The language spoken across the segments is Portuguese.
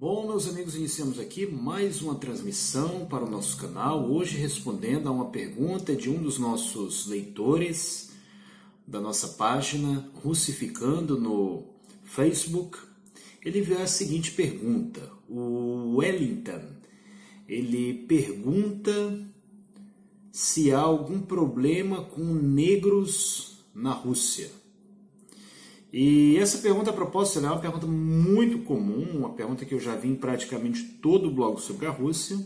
Bom, meus amigos, iniciamos aqui mais uma transmissão para o nosso canal, hoje respondendo a uma pergunta de um dos nossos leitores da nossa página Russificando no Facebook. Ele veio a seguinte pergunta: o Wellington, ele pergunta se há algum problema com negros na Rússia. E essa pergunta, a propósito, é uma pergunta muito comum, uma pergunta que eu já vi em praticamente todo o blog sobre a Rússia.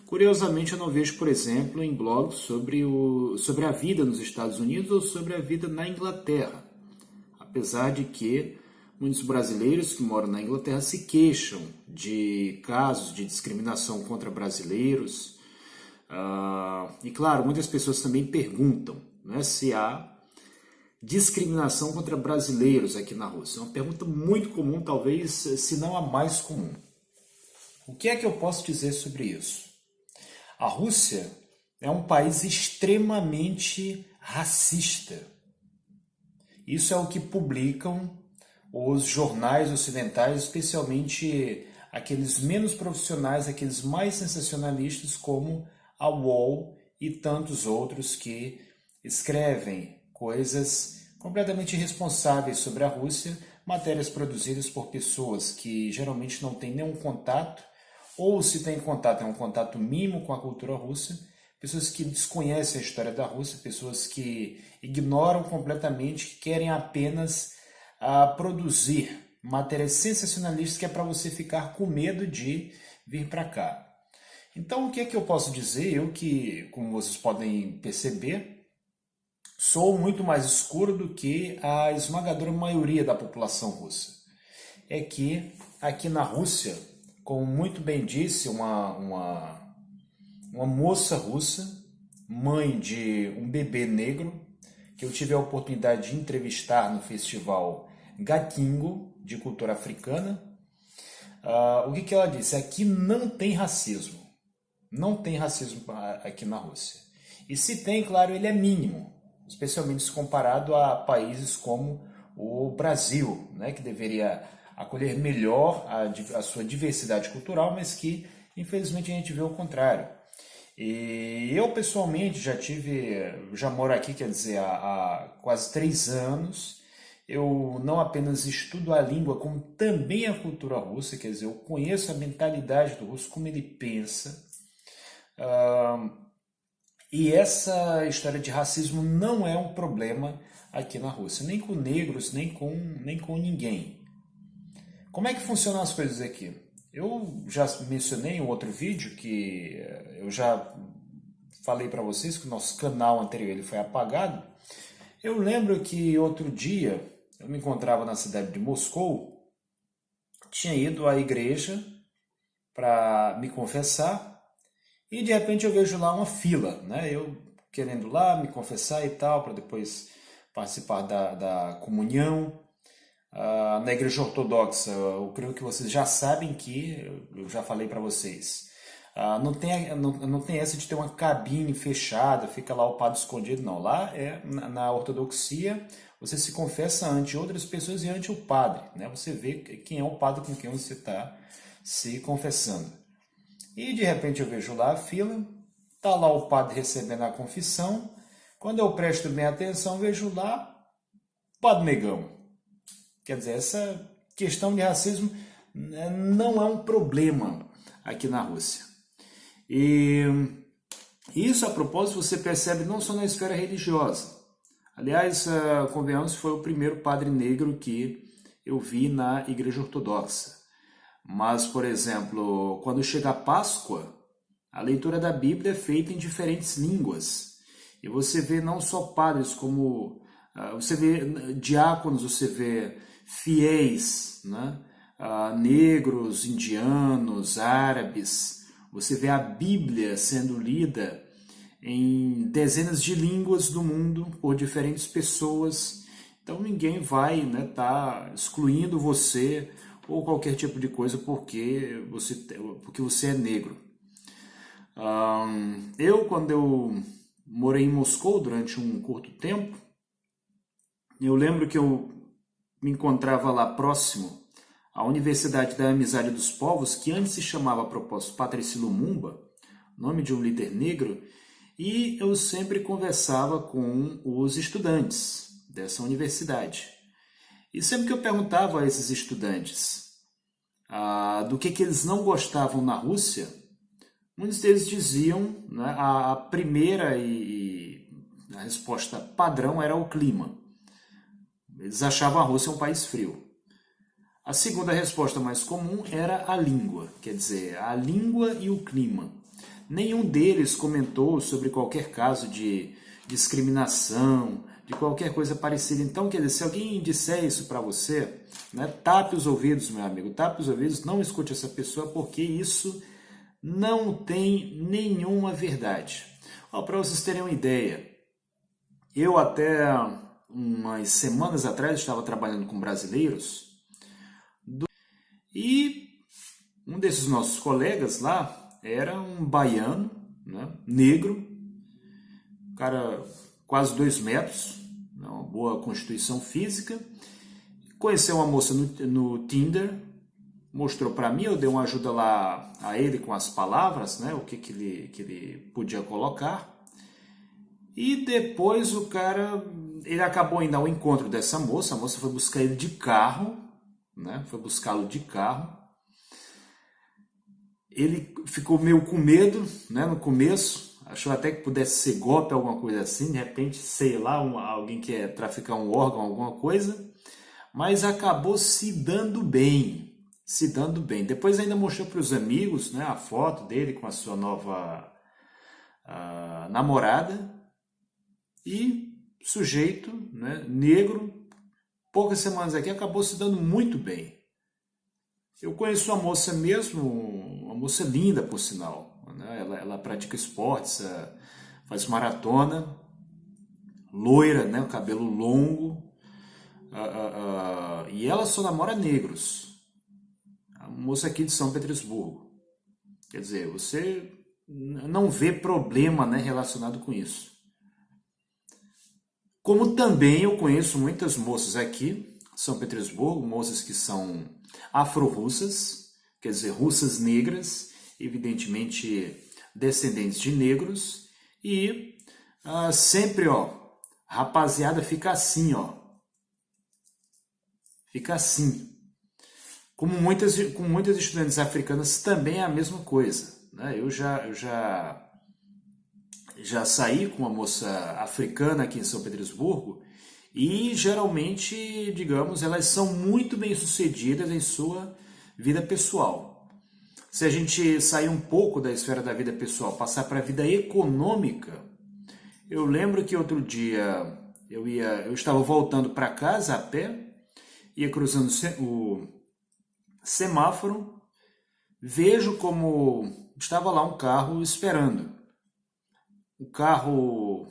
Curiosamente, eu não vejo, por exemplo, em blogs sobre a vida nos Estados Unidos ou sobre a vida na Inglaterra. Apesar de que muitos brasileiros que moram na Inglaterra se queixam de casos de discriminação contra brasileiros. E, claro, muitas pessoas também perguntam, né, se há discriminação contra brasileiros aqui na Rússia. É uma pergunta muito comum, talvez, se não a mais comum. O que é que eu posso dizer sobre isso? A Rússia é um país extremamente racista. Isso é o que publicam os jornais ocidentais, especialmente aqueles menos profissionais, aqueles mais sensacionalistas, como a UOL e tantos outros que escrevem coisas completamente irresponsáveis sobre a Rússia, matérias produzidas por pessoas que geralmente não têm nenhum contato, ou se tem contato, é um contato mínimo com a cultura russa, pessoas que desconhecem a história da Rússia, pessoas que ignoram completamente, que querem apenas produzir matérias sensacionalistas que é para você ficar com medo de vir para cá. Então, o que é que eu posso dizer? Eu que, como vocês podem perceber, sou muito mais escuro do que a esmagadora maioria da população russa. É que aqui na Rússia, como muito bem disse uma moça russa, mãe de um bebê negro, que eu tive a oportunidade de entrevistar no festival Gatingo, de cultura africana, o que ela disse? Aqui não tem racismo. Não tem racismo aqui na Rússia. E se tem, claro, ele é mínimo, especialmente se comparado a países como o Brasil, né, que deveria acolher melhor a sua diversidade cultural, mas que, infelizmente, a gente vê o contrário. E eu, pessoalmente, já moro aqui, quer dizer, há quase 3 anos. Eu não apenas estudo a língua, como também a cultura russa, quer dizer, eu conheço a mentalidade do russo, como ele pensa. E essa história de racismo não é um problema aqui na Rússia, nem com negros, nem com ninguém. Como é que funcionam as coisas aqui? Eu já mencionei em um outro vídeo que eu já falei para vocês que o nosso canal anterior ele foi apagado. Eu lembro que outro dia eu me encontrava na cidade de Moscou, tinha ido à igreja para me confessar, e de repente eu vejo lá uma fila, né? Eu querendo lá me confessar e tal, para depois participar da comunhão. Na igreja ortodoxa, eu creio que vocês já sabem que, eu já falei para vocês, não tem essa de ter uma cabine fechada, fica lá o padre escondido, não. Lá na ortodoxia, você se confessa ante outras pessoas e ante o padre, né? Você vê quem é o padre com quem você está se confessando. E de repente eu vejo lá a fila, está lá o padre recebendo a confissão. Quando eu presto bem atenção, vejo lá Padre Negão. Quer dizer, essa questão de racismo não é um problema aqui na Rússia. E isso, a propósito, você percebe não só na esfera religiosa. Aliás, convenhamos, foi o primeiro padre negro que eu vi na igreja ortodoxa. Mas, por exemplo, quando chega a Páscoa, a leitura da Bíblia é feita em diferentes línguas. E você vê não só padres, como você vê diáconos, você vê fiéis, né? Negros, indianos, árabes. Você vê a Bíblia sendo lida em dezenas de línguas do mundo por diferentes pessoas. Então ninguém vai, né, tá excluindo você ou qualquer tipo de coisa porque você é negro. Quando eu morei em Moscou durante um curto tempo, eu lembro que eu me encontrava lá próximo a Universidade da Amizade dos Povos, que antes se chamava, a propósito, Patrice Lumumba, nome de um líder negro, e eu sempre conversava com os estudantes dessa universidade. E sempre que eu perguntava a esses estudantes do que eles não gostavam na Rússia, muitos deles diziam, né, a primeira e a resposta padrão era o clima. Eles achavam a Rússia um país frio. A segunda resposta mais comum era a língua, quer dizer, a língua e o clima. Nenhum deles comentou sobre qualquer caso de discriminação, de qualquer coisa parecida. Então, quer dizer, se alguém disser isso para você, né, tape os ouvidos, meu amigo, tape os ouvidos, não escute essa pessoa, porque isso não tem nenhuma verdade. Para vocês terem uma ideia, eu até umas semanas atrás estava trabalhando com brasileiros e um desses nossos colegas lá era um baiano, né, negro, cara quase 2 metros, uma boa constituição física, conheceu uma moça no Tinder, mostrou para mim, eu dei uma ajuda lá a ele com as palavras, né, o que ele podia colocar, e depois o cara, ele acabou indo ao encontro dessa moça, a moça foi buscar ele de carro, né, foi buscá-lo de carro. Ele ficou meio com medo, né, no começo, achou até que pudesse ser golpe, alguma coisa assim, de repente, sei lá, alguém quer traficar um órgão, alguma coisa, mas acabou se dando bem, se dando bem. Depois ainda mostrou para os amigos, né, a foto dele com a sua nova namorada, e sujeito, né, negro, poucas semanas aqui, acabou se dando muito bem. Eu conheço a moça mesmo, uma moça linda, por sinal. Né? Ela pratica esportes, faz maratona, loira, né? O cabelo longo. E ela só namora negros. A moça aqui de São Petersburgo. Quer dizer, você não vê problema, né, relacionado com isso. Como também eu conheço muitas moças aqui, São Petersburgo, moças que são afro-russas, quer dizer, russas negras, evidentemente descendentes de negros, e sempre, rapaziada, fica assim, fica assim. Com muitas estudantes africanas também é a mesma coisa, né? Eu já saí com uma moça africana aqui em São Petersburgo, e geralmente, digamos, elas são muito bem-sucedidas em sua vida pessoal. Se a gente sair um pouco da esfera da vida pessoal, passar para a vida econômica, eu lembro que outro dia eu estava voltando para casa a pé, ia cruzando o semáforo, vejo como estava lá um carro esperando. O carro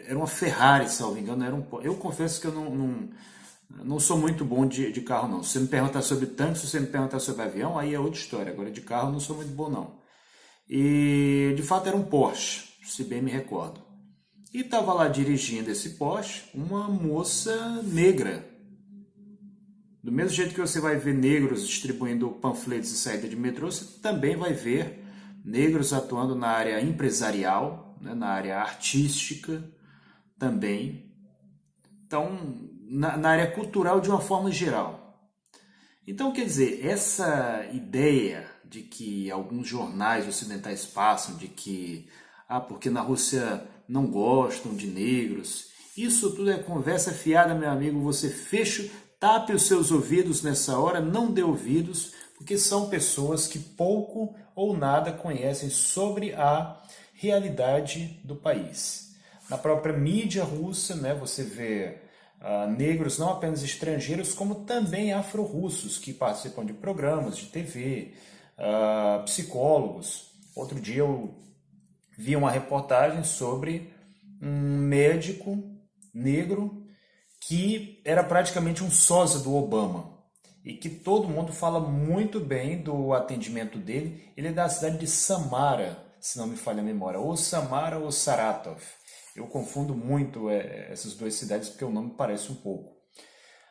era uma Ferrari, se não me engano, eu confesso que eu não sou muito bom de carro, não. Se você me perguntar sobre tanque, se você me perguntar sobre avião, aí é outra história. Agora, de carro, eu não sou muito bom, não. E, de fato, era um Porsche, se bem me recordo. E estava lá dirigindo esse Porsche uma moça negra. Do mesmo jeito que você vai ver negros distribuindo panfletos de saída de metrô, você também vai ver negros atuando na área empresarial, né, na área artística também. Então, na área cultural de uma forma geral. Então, quer dizer, essa ideia de que alguns jornais ocidentais passam, de que, porque na Rússia não gostam de negros, isso tudo é conversa fiada, meu amigo, você tape os seus ouvidos nessa hora, não dê ouvidos, porque são pessoas que pouco ou nada conhecem sobre a realidade do país. Na própria mídia russa, né, você vê negros não apenas estrangeiros, como também afro-russos que participam de programas de TV, psicólogos. Outro dia eu vi uma reportagem sobre um médico negro que era praticamente um sósia do Obama e que todo mundo fala muito bem do atendimento dele. Ele é da cidade de Samara, se não me falha a memória, ou Samara ou Saratov. Eu confundo muito essas duas cidades porque o nome parece um pouco.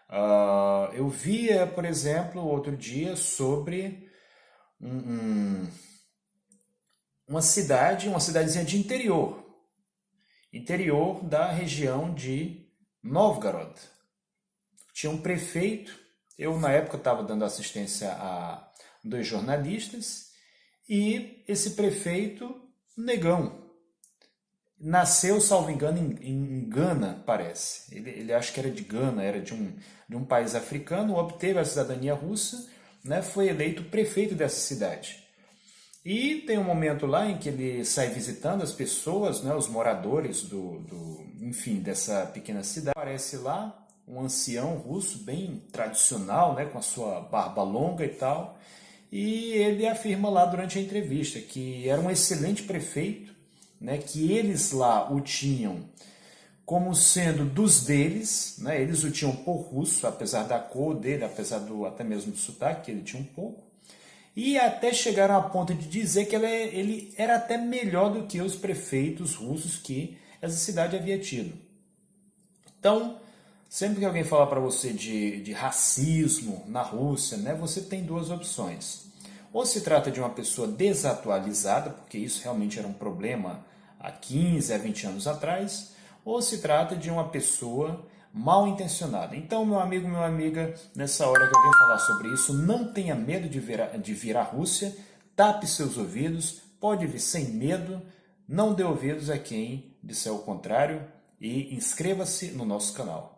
Eu via, por exemplo, outro dia sobre uma cidadezinha de interior da região de Novgorod. Tinha um prefeito, eu na época estava dando assistência a 2 jornalistas, e esse prefeito, negão, nasceu, salvo engano, em Gana, parece. Ele acho que era de Gana, era de um país africano, obteve a cidadania russa, né, foi eleito prefeito dessa cidade. E tem um momento lá em que ele sai visitando as pessoas, né, os moradores enfim, dessa pequena cidade. Aparece lá um ancião russo bem tradicional, né, com a sua barba longa e tal, e ele afirma lá durante a entrevista que era um excelente prefeito, né, que eles lá o tinham como sendo dos deles, né, eles o tinham por russo, apesar da cor dele, apesar até mesmo do sotaque, que ele tinha um pouco, e até chegaram a ponto de dizer que ele era até melhor do que os prefeitos russos que essa cidade havia tido. Então, sempre que alguém falar para você de racismo na Rússia, né, você tem duas opções. Ou se trata de uma pessoa desatualizada, porque isso realmente era um problema há 15 a 20 anos atrás, ou se trata de uma pessoa mal intencionada. Então, meu amigo, minha amiga, nessa hora que alguém falar sobre isso, não tenha medo de vir à Rússia, tape seus ouvidos, pode vir sem medo, não dê ouvidos a quem disser o contrário e inscreva-se no nosso canal.